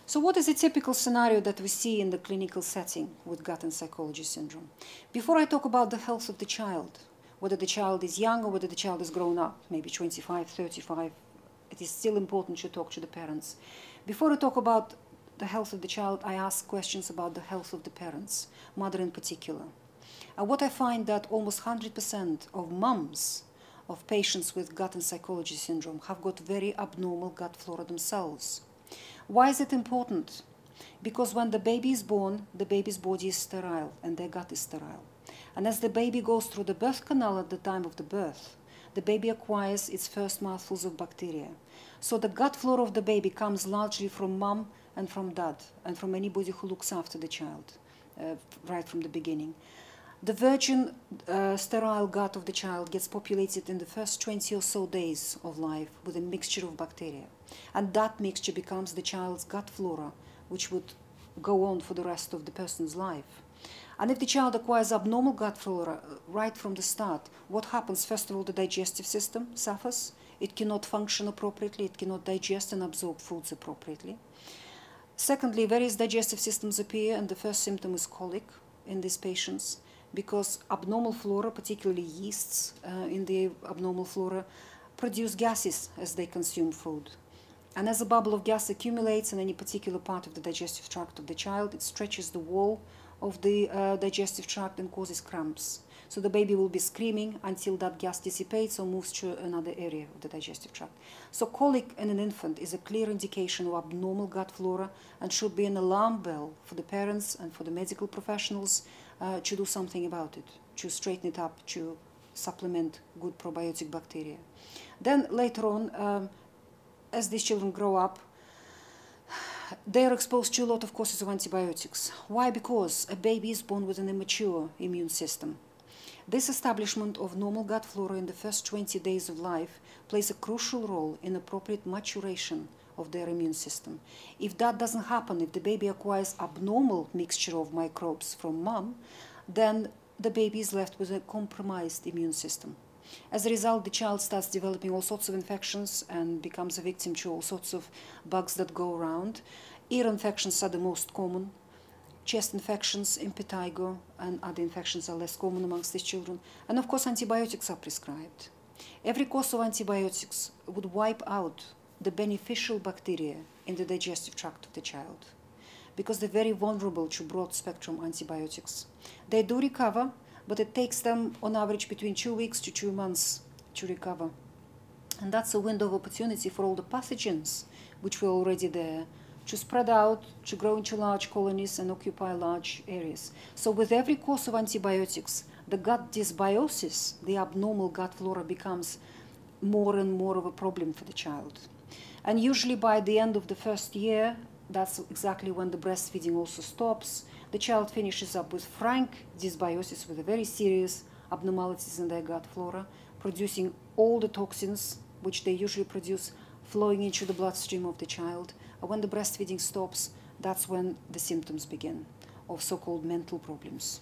So what is a typical scenario that we see in the clinical setting with gut and psychology syndrome? Before I talk about the health of the child, whether the child is young or whether the child is grown up, maybe 25, 35, it is still important to talk to the parents. Before I talk about the health of the child, I ask questions about the health of the parents, mother in particular. And what I find that almost 100% of moms of patients with gut and psychology syndrome have got very abnormal gut flora themselves. Why is it important? Because when the baby is born, the baby's body is sterile and their gut is sterile. And as the baby goes through the birth canal at the time of the birth, the baby acquires its first mouthfuls of bacteria. So the gut flora of the baby comes largely from mom and from dad and from anybody who looks after the child right from the beginning. The virgin sterile gut of the child gets populated in the first 20 or so days of life with a mixture of bacteria. And that mixture becomes the child's gut flora, which would go on for the rest of the person's life. And if the child acquires abnormal gut flora right from the start, what happens? First of all, the digestive system suffers. It cannot function appropriately. It cannot digest and absorb foods appropriately. Secondly, various digestive systems appear, and the first symptom is colic in these patients, because abnormal flora, particularly yeasts in the abnormal flora, produce gases as they consume food. And as a bubble of gas accumulates in any particular part of the digestive tract of the child, it stretches the wall of the digestive tract and causes cramps. So the baby will be screaming until that gas dissipates or moves to another area of the digestive tract. So colic in an infant is a clear indication of abnormal gut flora and should be an alarm bell for the parents and for the medical professionals to do something about it, to straighten it up, to supplement good probiotic bacteria. Then later on, as these children grow up, they are exposed to a lot of courses of antibiotics. Why? Because a baby is born with an immature immune system. This establishment of normal gut flora in the first 20 days of life plays a crucial role in appropriate maturation of their immune system. If that doesn't happen, if the baby acquires abnormal mixture of microbes from mom, then the baby is left with a compromised immune system. As a result, the child starts developing all sorts of infections and becomes a victim to all sorts of bugs that go around. Ear infections are the most common. Chest infections, impetigo, and other infections are less common amongst these children. And of course, antibiotics are prescribed. Every course of antibiotics would wipe out the beneficial bacteria in the digestive tract of the child, because they're very vulnerable to broad-spectrum antibiotics. They do recover, but it takes them on average between 2 weeks to 2 months to recover. And that's a window of opportunity for all the pathogens which were already there to spread out, to grow into large colonies and occupy large areas. So with every course of antibiotics, the gut dysbiosis, the abnormal gut flora, becomes more and more of a problem for the child. And usually by the end of the first year, that's exactly when the breastfeeding also stops. The child finishes up with frank dysbiosis, with very serious abnormalities in their gut flora, producing all the toxins which they usually produce flowing into the bloodstream of the child. And when the breastfeeding stops, that's when the symptoms begin of so-called mental problems.